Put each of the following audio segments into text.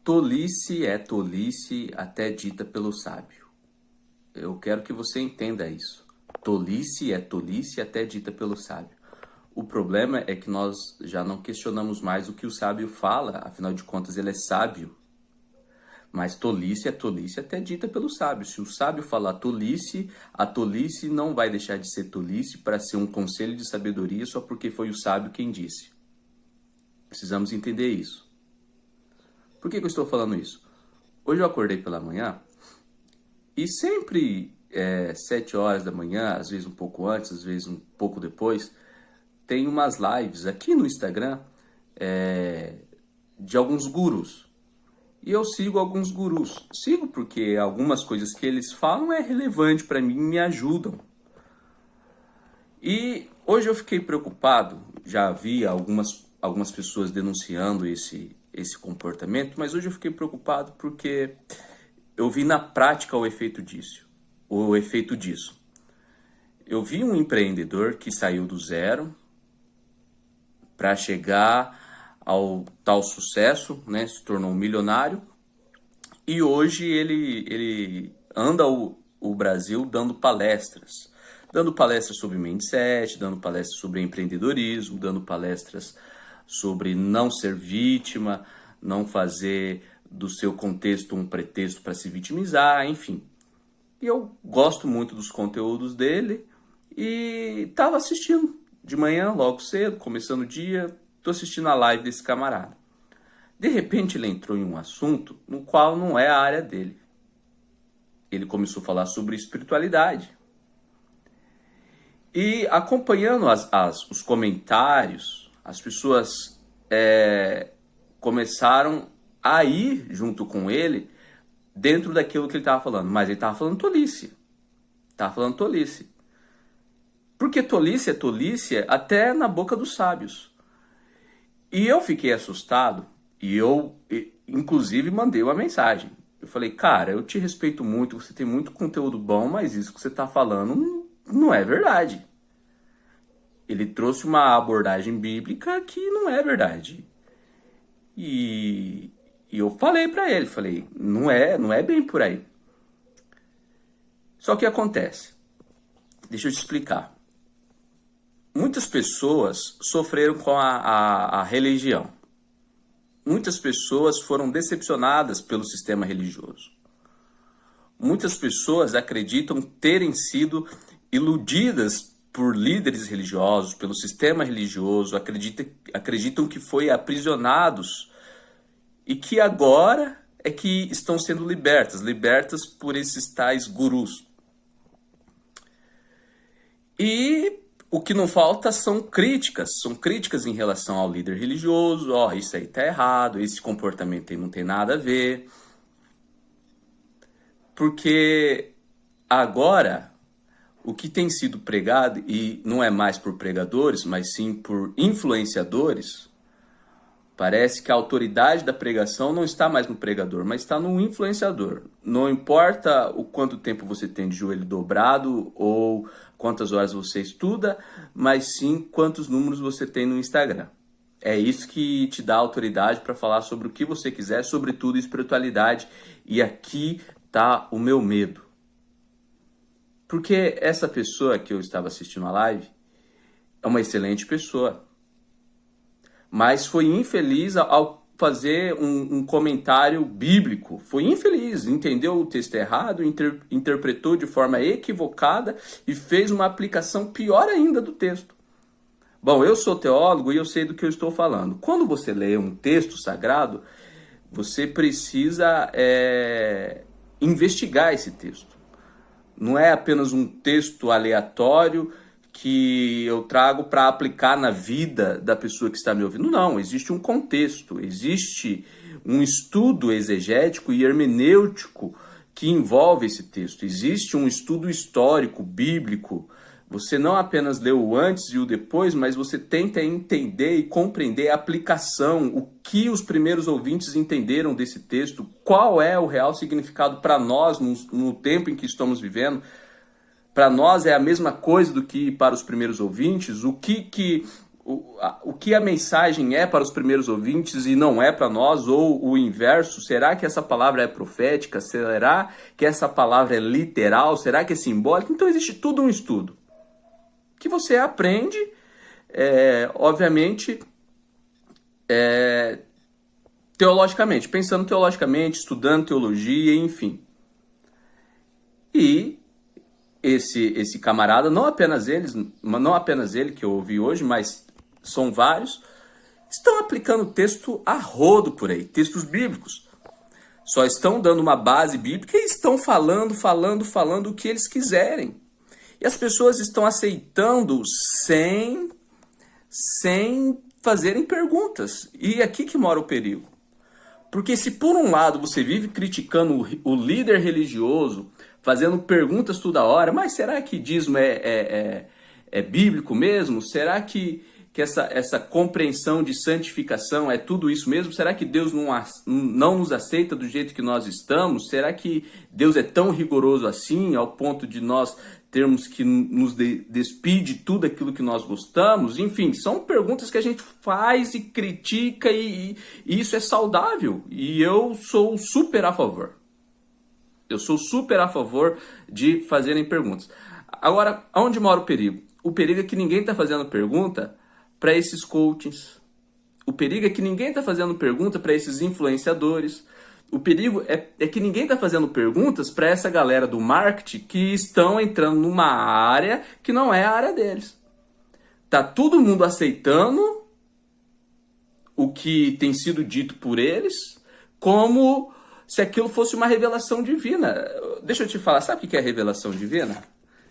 Tolice é tolice até dita pelo sábio. Eu quero que você entenda isso. Tolice é tolice até dita pelo sábio. O problema é que nós já não questionamos mais o que o sábio fala, afinal de contas ele é sábio. Mas tolice é tolice até dita pelo sábio. Se o sábio falar tolice, a tolice não vai deixar de ser tolice para ser um conselho de sabedoria só porque foi o sábio quem disse. Precisamos entender isso. Por que eu estou falando isso? Hoje eu acordei pela manhã e sempre 7 horas da manhã, às vezes um pouco antes, às vezes um pouco depois, tem umas lives aqui no Instagram de alguns gurus. E eu sigo alguns gurus. Sigo porque algumas coisas que eles falam é relevante para mim e me ajudam. E hoje eu fiquei preocupado, já vi algumas pessoas denunciando esse comportamento, mas hoje eu fiquei preocupado porque eu vi na prática o efeito disso. Eu vi um empreendedor que saiu do zero para chegar ao tal sucesso, né? Se tornou um milionário e hoje ele anda o Brasil dando palestras sobre mindset, dando palestras sobre empreendedorismo, dando palestras sobre não ser vítima, não fazer do seu contexto um pretexto para se vitimizar, enfim. E eu gosto muito dos conteúdos dele e estava assistindo de manhã, logo cedo, começando o dia, estou assistindo a live desse camarada. De repente ele entrou em um assunto no qual não é a área dele. Ele começou a falar sobre espiritualidade. E acompanhando os comentários, as pessoas começaram a ir junto com ele dentro daquilo que ele estava falando. Mas ele estava falando tolice. Porque tolice é tolice até na boca dos sábios. E eu fiquei assustado e eu, inclusive, mandei uma mensagem. Eu falei, cara, eu te respeito muito, você tem muito conteúdo bom, mas isso que você está falando não é verdade. Ele trouxe uma abordagem bíblica que não é verdade. E eu falei para ele, não é bem por aí. Só que acontece, deixa eu te explicar. Muitas pessoas sofreram com a religião. Muitas pessoas foram decepcionadas pelo sistema religioso. Muitas pessoas acreditam terem sido iludidas por líderes religiosos, pelo sistema religioso, acreditam que foi aprisionados e que agora é que estão sendo libertas por esses tais gurus. E o que não falta são críticas em relação ao líder religioso, isso aí tá errado, esse comportamento aí não tem nada a ver. Porque agora o que tem sido pregado, e não é mais por pregadores, mas sim por influenciadores, parece que a autoridade da pregação não está mais no pregador, mas está no influenciador. Não importa o quanto tempo você tem de joelho dobrado ou quantas horas você estuda, mas sim quantos números você tem no Instagram. É isso que te dá autoridade para falar sobre o que você quiser, sobretudo espiritualidade. E aqui está o meu medo. Porque essa pessoa que eu estava assistindo a live é uma excelente pessoa. Mas foi infeliz ao fazer um comentário bíblico. Foi infeliz, entendeu o texto errado, interpretou de forma equivocada e fez uma aplicação pior ainda do texto. Bom, eu sou teólogo e eu sei do que eu estou falando. Quando você lê um texto sagrado, você precisa investigar esse texto. Não é apenas um texto aleatório que eu trago para aplicar na vida da pessoa que está me ouvindo. Não, existe um contexto, existe um estudo exegético e hermenêutico que envolve esse texto. Existe um estudo histórico, bíblico. Você não apenas lê o antes e o depois, mas você tenta entender e compreender a aplicação, o que os primeiros ouvintes entenderam desse texto, qual é o real significado para nós no tempo em que estamos vivendo. Para nós é a mesma coisa do que para os primeiros ouvintes, o que o que a mensagem é para os primeiros ouvintes e não é para nós, ou o inverso? Será que essa palavra é profética? Será que essa palavra é literal? Será que é simbólica? Então existe tudo um estudo que você aprende, obviamente, teologicamente, pensando teologicamente, estudando teologia, enfim. E esse camarada, não apenas ele que eu ouvi hoje, mas são vários, estão aplicando texto a rodo por aí, textos bíblicos. Só estão dando uma base bíblica e estão falando o que eles quiserem. E as pessoas estão aceitando sem fazerem perguntas. E é aqui que mora o perigo. Porque se por um lado você vive criticando o líder religioso, fazendo perguntas toda hora, mas será que dízimo é bíblico mesmo? Será que essa compreensão de santificação é tudo isso mesmo? Será que Deus não nos aceita do jeito que nós estamos? Será que Deus é tão rigoroso assim, ao ponto de nós termos que nos despir de tudo aquilo que nós gostamos? Enfim, são perguntas que a gente faz e critica e isso é saudável. E eu sou super a favor. Eu sou super a favor de fazerem perguntas. Agora, aonde mora o perigo? O perigo é que ninguém está fazendo pergunta para esses coachings. O perigo é que ninguém está fazendo pergunta para esses influenciadores. O perigo é que ninguém está fazendo perguntas para essa galera do marketing que estão entrando numa área que não é a área deles. Tá todo mundo aceitando o que tem sido dito por eles como se aquilo fosse uma revelação divina. Deixa eu te falar, sabe o que é revelação divina?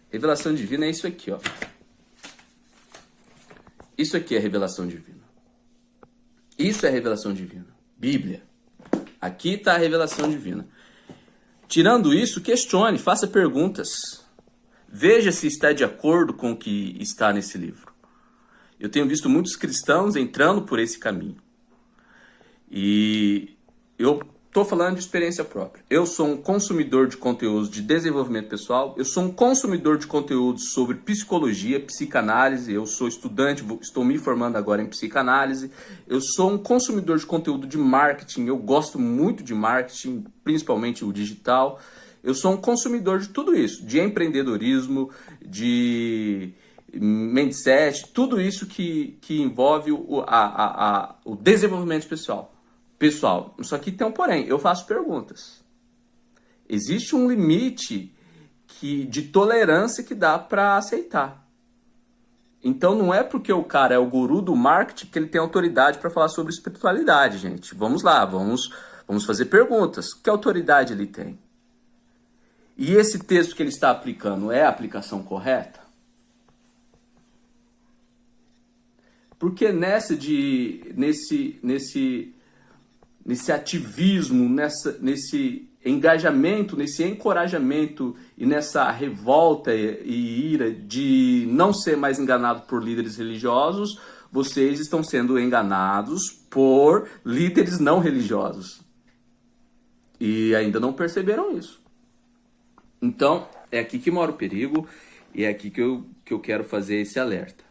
Revelação divina é isso aqui, ó. Isso aqui é revelação divina. Isso é revelação divina. Bíblia. Aqui está a revelação divina. Tirando isso, questione, faça perguntas. Veja se está de acordo com o que está nesse livro. Eu tenho visto muitos cristãos entrando por esse caminho. E eu estou falando de experiência própria. Eu sou um consumidor de conteúdos de desenvolvimento pessoal. Eu sou um consumidor de conteúdos sobre psicologia, psicanálise. Eu sou estudante, estou me formando agora em psicanálise. Eu sou um consumidor de conteúdo de marketing. Eu gosto muito de marketing, principalmente o digital. Eu sou um consumidor de tudo isso, de empreendedorismo, de mindset, tudo isso que envolve o desenvolvimento pessoal. Pessoal, só que tem um porém, eu faço perguntas. Existe um limite de tolerância que dá para aceitar. Então não é porque o cara é o guru do marketing que ele tem autoridade para falar sobre espiritualidade, gente. Vamos lá, vamos fazer perguntas. Que autoridade ele tem? E esse texto que ele está aplicando é a aplicação correta? Porque nesse ativismo, nesse engajamento, nesse encorajamento e nessa revolta e ira de não ser mais enganado por líderes religiosos, vocês estão sendo enganados por líderes não religiosos. E ainda não perceberam isso. Então, é aqui que mora o perigo e é aqui que eu quero fazer esse alerta.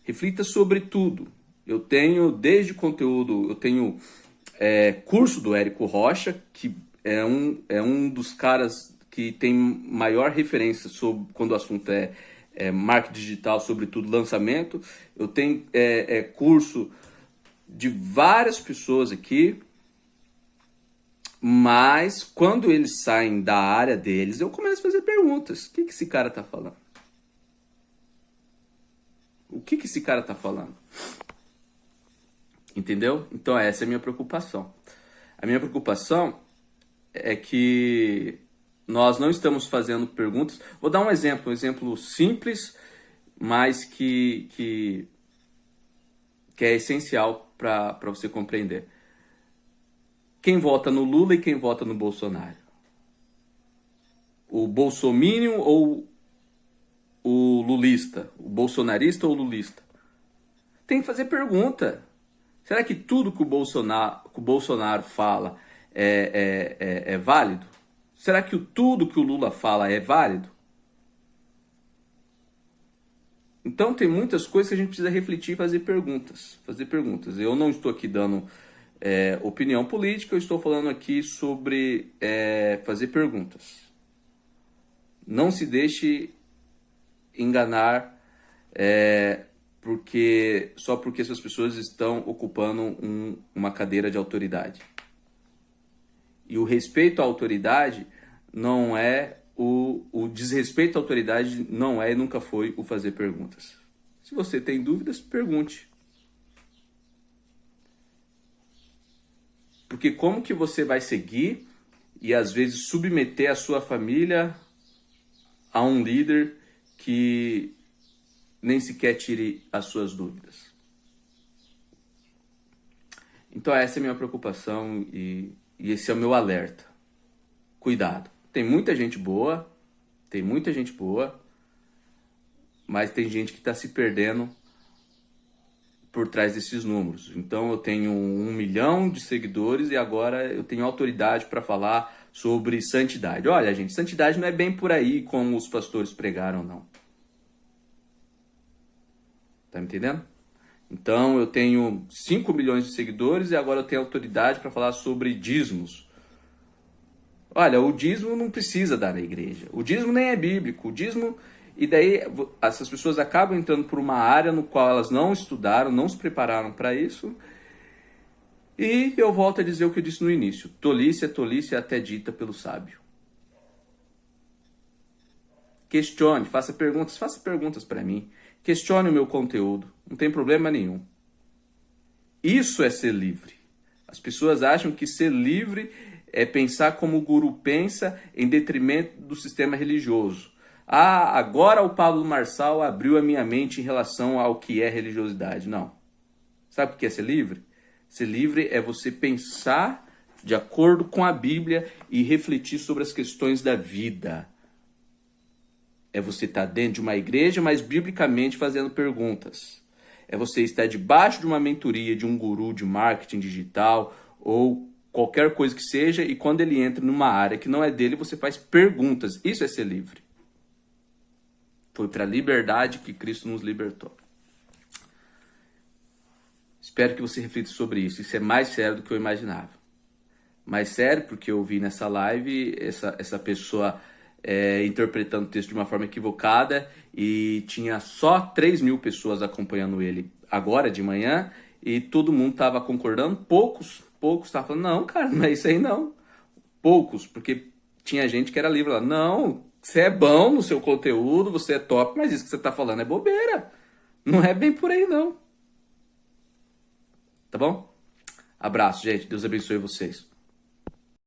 Reflita sobre tudo. Eu tenho, desde conteúdo, eu tenho curso do Érico Rocha, que é um dos caras que tem maior referência sobre quando o assunto é marketing digital, sobretudo lançamento. Eu tenho curso de várias pessoas aqui, mas quando eles saem da área deles, eu começo a fazer perguntas. O que esse cara tá falando? O que esse cara tá falando? Entendeu? Então essa é a minha preocupação. A minha preocupação é que nós não estamos fazendo perguntas. Vou dar um exemplo simples, mas que é essencial para você compreender. Quem vota no Lula e quem vota no Bolsonaro? O bolsominion ou o lulista? O bolsonarista ou o lulista? Tem que fazer pergunta. Será que tudo que o Bolsonaro fala é válido? Será que tudo que o Lula fala é válido? Então tem muitas coisas que a gente precisa refletir e fazer perguntas. Fazer perguntas. Eu não estou aqui dando opinião política, eu estou falando aqui sobre fazer perguntas. Não se deixe enganar só porque essas pessoas estão ocupando uma cadeira de autoridade. E o respeito à autoridade não é o desrespeito à autoridade não é e nunca foi o fazer perguntas. Se você tem dúvidas, pergunte. Porque como que você vai seguir e às vezes submeter a sua família a um líder que nem sequer tire as suas dúvidas? Então essa é a minha preocupação e esse é o meu alerta. Cuidado. Tem muita gente boa, mas tem gente que está se perdendo por trás desses números. Então eu tenho 1 milhão de seguidores e agora eu tenho autoridade para falar sobre santidade. Olha, gente, santidade não é bem por aí como os pastores pregaram, não. Tá me entendendo? Então eu tenho 5 milhões de seguidores e agora eu tenho autoridade para falar sobre dízimos. Olha, o dízimo não precisa dar na igreja. O dízimo nem é bíblico. O dízimo... E daí essas pessoas acabam entrando por uma área no qual elas não estudaram, não se prepararam para isso. E eu volto a dizer o que eu disse no início. Tolice é tolice até dita pelo sábio. Questione, faça perguntas para mim. Questione o meu conteúdo. Não tem problema nenhum. Isso é ser livre. As pessoas acham que ser livre é pensar como o guru pensa em detrimento do sistema religioso. Ah, agora o Pablo Marçal abriu a minha mente em relação ao que é religiosidade. Não. Sabe o que é ser livre? Ser livre é você pensar de acordo com a Bíblia e refletir sobre as questões da vida. É você estar dentro de uma igreja, mas biblicamente fazendo perguntas. É você estar debaixo de uma mentoria de um guru de marketing digital ou qualquer coisa que seja, e quando ele entra numa área que não é dele, você faz perguntas. Isso é ser livre. Foi para a liberdade que Cristo nos libertou. Espero que você reflita sobre isso. Isso é mais sério do que eu imaginava. Mais sério porque eu vi nessa live essa pessoa interpretando o texto de uma forma equivocada e tinha só 3 mil pessoas acompanhando ele agora de manhã e todo mundo estava concordando. Poucos estavam falando, não, cara, não é isso aí não. Poucos, porque tinha gente que era livre lá. Não, você é bom no seu conteúdo, você é top, mas isso que você está falando é bobeira. Não é bem por aí não. Tá bom? Abraço, gente. Deus abençoe vocês.